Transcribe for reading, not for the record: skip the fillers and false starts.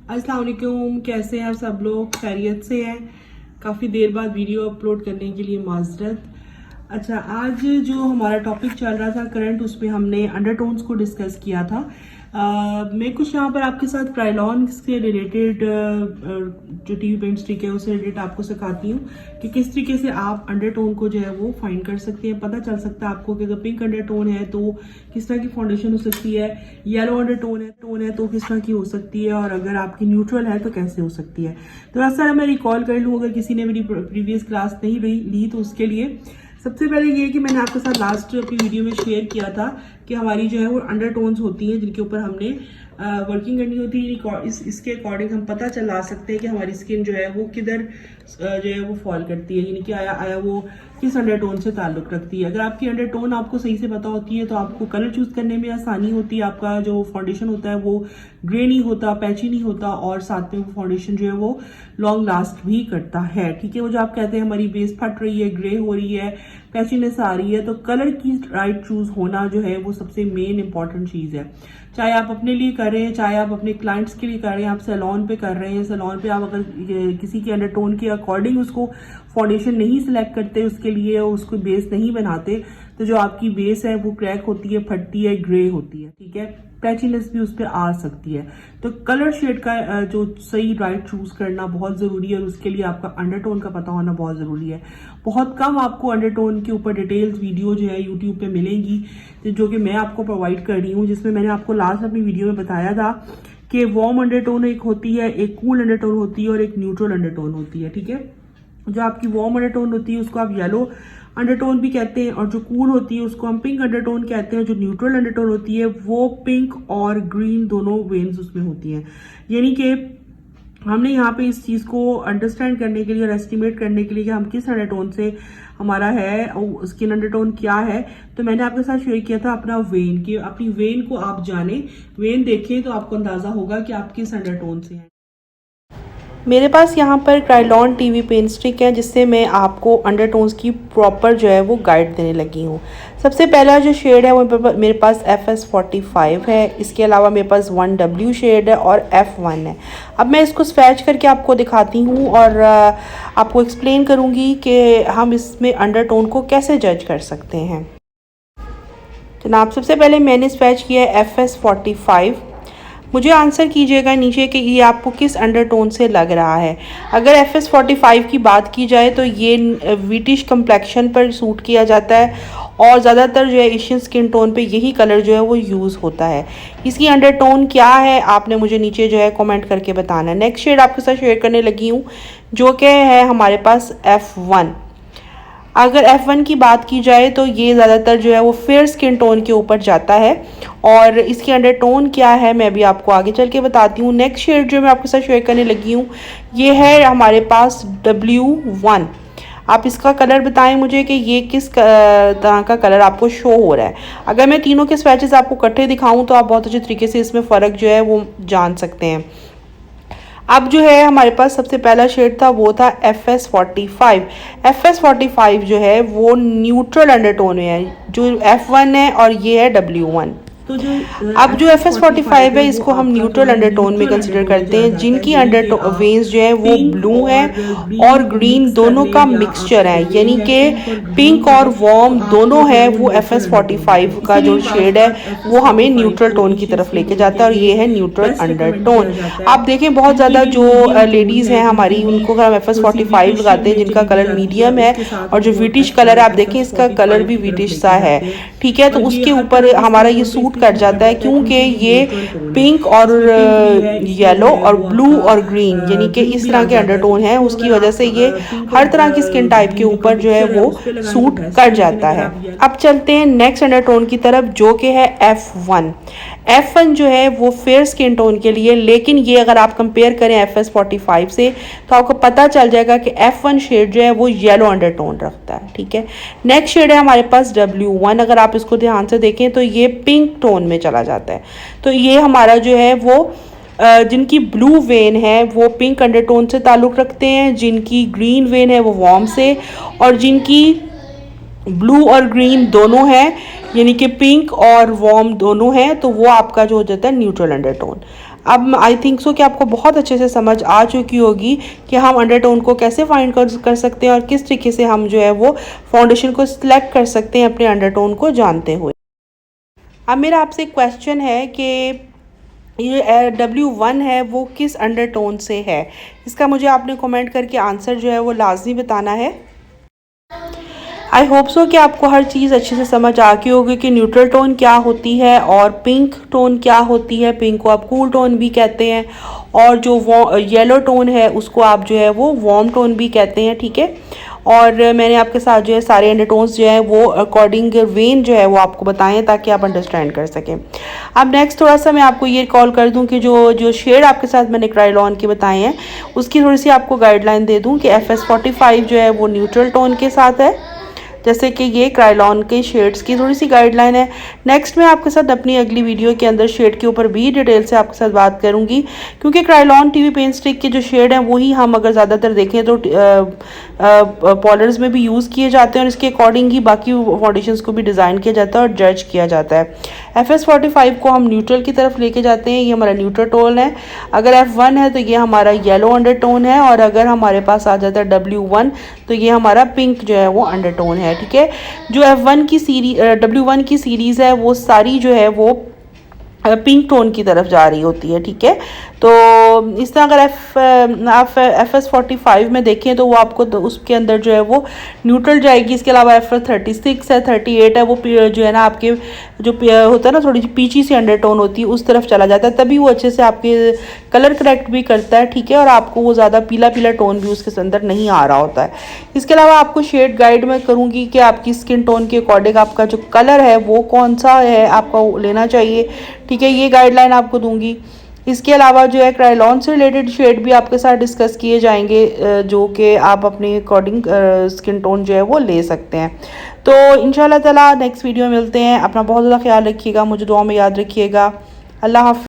अस्सलाम वालेकुम, कैसे हैं आप सब लोग? खैरियत से हैं? काफ़ी देर बाद वीडियो अपलोड करने के लिए माजरत। अच्छा, आज जो हमारा टॉपिक चल रहा था करंट, उसमें हमने अंडरटोन्स को डिस्कस किया था। मैं कुछ यहाँ पर आपके साथ क्राइलॉन से रिलेटेड जो टीवी पेंट स्टिक है उससे रिलेटेड आपको सिखाती हूँ कि किस तरीके से आप अंडरटोन को जो है वो फाइंड कर सकते हैं। पता चल सकता है आपको कि अगर पिंक अंडरटोन है तो किस तरह की फाउंडेशन हो सकती है, येलो अंडरटोन है तो किस तरह की हो सकती है, और अगर आपकी न्यूट्रल है तो कैसे हो सकती है। तो ऐसा मैं रिकॉल कर लूँ, अगर किसी ने मेरी प्रीवियस क्लास नहीं ली तो उसके लिए सबसे पहले ये कि मैंने आपके साथ लास्ट अपनी वीडियो में शेयर किया था कि हमारी जो है वो अंडरटोन्स होती हैं जिनके ऊपर हमने वर्किंग करनी होती है। इसके अकॉर्डिंग हम पता चला सकते हैं कि हमारी स्किन जो है वो किधर जो है वो फॉल करती है, यानी कि आया वो किस अंडरटोन से ताल्लुक रखती है। अगर आपकी अंडरटोन आपको सही से पता होती है तो आपको कलर चूज करने में आसानी होती है। आपका जो फाउंडेशन होता है वो ग्रे नहीं होता, पैची नहीं होता, और साथ में वो फाउंडेशन जो है वो लॉन्ग लास्ट भी करता है। ठीक है, वो जो आप कहते हैं हमारी बेस फट रही है, ग्रे हो रही है, पैचीनेस आ रही है, तो कलर की राइट चूज होना जो है वो सबसे मेन इंपॉर्टेंट चीज है। चाहे आप अपने लिए कर रहे हैं, चाहे आप अपने क्लाइंट्स के लिए कर रहे हैं, आप सैलून पे कर रहे हैं, सैलून पे आप अगर किसी के अंडरटोन के अकॉर्डिंग उसको फाउंडेशन नहीं सिलेक्ट करते, उसके लिए उसको बेस नहीं बनाते, तो जो आपकी बेस है वो क्रैक होती है, फटती है, ग्रे होती है। ठीक है, पैचीनेस भी उस पर आ सकती है। तो कलर शेड का जो सही राइट चूज करना बहुत जरूरी है, और उसके लिए आपका अंडरटोन का पता होना बहुत जरूरी है। बहुत कम आपको अंडरटोन के ऊपर डिटेल्स वीडियो जो है यूट्यूब पे मिलेंगी, जो कि मैं आपको प्रोवाइड कर रही हूँ, जिसमें मैंने आपको लास्ट अपनी वीडियो में बताया था कि वार्म अंडरटोन एक होती है, एक कूल अंडरटोन होती है, और एक न्यूट्रल अंडरटोन होती है। ठीक है, जो आपकी वार्म अंडरटोन होती है उसको आप येलो अंडरटोन भी कहते हैं, और जो कूल होती है उसको हम पिंक अंडरटोन कहते हैं। जो न्यूट्रल अंडरटोन होती है वो पिंक और ग्रीन दोनों वेन्स उसमें होती हैं। यानी कि हमने यहाँ पे इस चीज को अंडरस्टैंड करने के लिए और एस्टिमेट करने के लिए कि हम किस अंडरटोन से हमारा है स्किन अंडरटोन क्या है, तो मैंने आपके साथ शेयर किया था अपना वेन, कि अपनी वेन को आप जाने, वेन देखें तो आपको अंदाजा होगा कि आप किस अंडरटोन से हैं। मेरे पास यहाँ पर क्राइलॉन टीवी पेन स्टिक है, जिससे मैं आपको अंडरटोन्स की प्रॉपर जो है वो गाइड देने लगी हूँ। सबसे पहला जो शेड है वो मेरे पास FS45 है। इसके अलावा मेरे पास 1W शेड है और F1 है। अब मैं इसको स्वैच करके आपको दिखाती हूँ और आपको एक्सप्लेन करूँगी कि हम इसमें अंडरटोन को कैसे जज कर सकते हैं। जनाब, सबसे पहले मैंने स्वैच किया है FS45। मुझे आंसर कीजिएगा नीचे कि ये आपको किस अंडरटोन से लग रहा है। अगर FS45 की बात की जाए तो ये विटिश कम्प्लेक्शन पर सूट किया जाता है, और ज़्यादातर जो है एशियन स्किन टोन पे यही कलर जो है वो यूज़ होता है। इसकी अंडरटोन क्या है आपने मुझे नीचे जो है कमेंट करके बताना है। नेक्स्ट शेड आपके साथ शेयर करने लगी हूँ, जो कि है हमारे पास F1। अगर F1 की बात की जाए तो ये ज़्यादातर जो है वो फेयर स्किन टोन के ऊपर जाता है, और इसकी अंडरटोन क्या है मैं भी आपको आगे चल के बताती हूँ। नेक्स्ट शेड जो मैं आपके साथ शेयर करने लगी हूँ ये है हमारे पास W1। आप इसका कलर बताएं मुझे कि ये किस तरह का कलर आपको शो हो रहा है। अगर मैं तीनों के स्वैचेस आपको इकट्ठे दिखाऊं तो आप बहुत अच्छे तरीके से इसमें फ़र्क जो है वो जान सकते हैं। अब जो है हमारे पास सबसे पहला शेड था वो था FS45। FS45 जो है वो न्यूट्रल अंडरटोन में है, जो F1 है, और ये है W1। तो जो अब जो FS45 है इसको हम न्यूट्रल अंडरटोन में कंसिडर करते हैं, जिनकी अंडर वेन्स जो है वो ब्लू है और ग्रीन दोनों का मिक्सचर है, यानी कि पिंक और वार्म दोनों है। वो FS45 का जो शेड है वो हमें न्यूट्रल टोन की तरफ लेके जाता है, और ये है न्यूट्रल अंडरटोन। आप देखें बहुत ज़्यादा जो लेडीज़ हैं हमारी, उनको हम FS45 लगाते हैं जिनका कलर मीडियम है, और जो विटिश कलर है आप देखें इसका कलर भी विटिश सा है। ठीक है, तो उसके ऊपर हमारा ये सूट कर जाता है, क्योंकि ये पिंक और येलो और ब्लू और ग्रीन यानी कि इस तरह के अंडरटोन है, उसकी वजह से ये हर तरह की स्किन टाइप के ऊपर जो है वो सूट कर जाता है। अब चलते हैं नेक्स्ट अंडरटोन की तरफ, जो कि है F1। F1 जो है वो फेयर स्किन टोन के लिए, लेकिन ये अगर आप कंपेयर करें FS45 से तो आपको पता चल जाएगा कि F1 शेड जो है वो येलो अंडरटोन रखता है। ठीक है, नेक्स्ट शेड है हमारे पास W1। अगर आप इसको ध्यान से देखें तो ये पिंक टोन में चला जाता है। तो ये हमारा जो है वो जिनकी ब्लू वेन है वो पिंक अंडरटोन से ताल्लुक़ रखते हैं, जिनकी ग्रीन वेन है वो वार्म से, और जिनकी ब्लू और ग्रीन दोनों हैं यानी कि पिंक और वार्म दोनों हैं, तो वो आपका जो हो जाता है न्यूट्रल अंडरटोन। अब आई थिंक सो कि आपको बहुत अच्छे से समझ आ चुकी होगी कि हम अंडरटोन को कैसे फाइंड कर सकते हैं और किस तरीके से हम जो है वो फाउंडेशन को सिलेक्ट कर सकते हैं अपने अंडरटोन को जानते हुए। अब मेरा आपसे एक क्वेश्चन है कि ये W1 है वो किस अंडरटोन से है, इसका मुझे आपने कमेंट करके आंसर जो है वो लाजमी बताना है। आई होप सो कि आपको हर चीज़ अच्छे से समझ आ गई होगी कि न्यूट्रल टोन क्या होती है और पिंक टोन क्या होती है। पिंक को आप कूल टोन भी कहते हैं और जो येलो टोन है उसको आप जो है वो वार्म टोन भी कहते हैं, ठीक है। और मैंने आपके साथ जो है सारे अंडरटोन्स जो है वो अकॉर्डिंग वेन जो है वो आपको बताएं ताकि आप अंडरस्टैंड कर सकें। अब नेक्स्ट थोड़ा सा मैं आपको ये कॉल कर दूं कि जो शेड आपके साथ मैंने क्रायोलॉन के बताए हैं उसकी थोड़ी सी आपको गाइडलाइन दे दूं कि FS45 जो है वो न्यूट्रल टोन के साथ है, जैसे कि ये क्रायोलॉन के शेड्स की थोड़ी सी गाइडलाइन है। नेक्स्ट मैं आपके साथ अपनी अगली वीडियो के अंदर शेड के ऊपर भी डिटेल से आपके साथ बात करूंगी, क्योंकि क्रायोलॉन टीवी पेंट स्टिक के जो शेड हैं वही हम अगर ज़्यादातर देखें तो पॉलर्स में भी यूज़ किए जाते हैं और इसके अकॉर्डिंग ही बाकी फाउंडेशंस को भी डिज़ाइन किया जाता है और जज किया जाता है। FS45 को हम न्यूट्रल की तरफ लेके जाते हैं, ये हमारा न्यूट्रल टोन है। अगर F1 है तो ये हमारा येलो अंडरटोन है और अगर हमारे पास आ जाता है W1 तो ये हमारा पिंक जो है वो अंडरटोन है, ठीक है। जो F1 की सीरीज W1 की सीरीज़ है वो सारी जो है वो पिंक टोन की तरफ जा रही होती है, ठीक है। तो इस तरह अगर आप FS45 में देखें तो वो आपको उसके अंदर जो है वो न्यूट्रल जाएगी। इसके अलावा FS36 है, 38 है, वो जो है ना आपके जो होता है ना थोड़ी सी पीची सी अंडरटोन होती है उस तरफ चला जाता है, तभी वो अच्छे से आपके कलर करेक्ट भी करता है, ठीक है। और आपको वो ज़्यादा पीला पीला टोन भी उसके अंदर नहीं आ रहा होता है। इसके अलावा आपको शेड गाइड में करूँगी कि आपकी स्किन टोन के अकॉर्डिंग आपका जो कलर है वो कौन सा है आपको लेना चाहिए, ठीक है, ये गाइडलाइन आपको दूंगी। इसके अलावा जो है क्रायोलॉन से रिलेटेड शेड भी आपके साथ डिस्कस किए जाएंगे जो कि आप अपने अकॉर्डिंग स्किन टोन जो है वो ले सकते हैं। तो इंशाल्लाह ताला नेक्स्ट वीडियो में मिलते हैं। अपना बहुत ज़्यादा ख्याल रखिएगा, मुझे दुआ में याद रखिएगा। अल्लाह हाफ़िज़।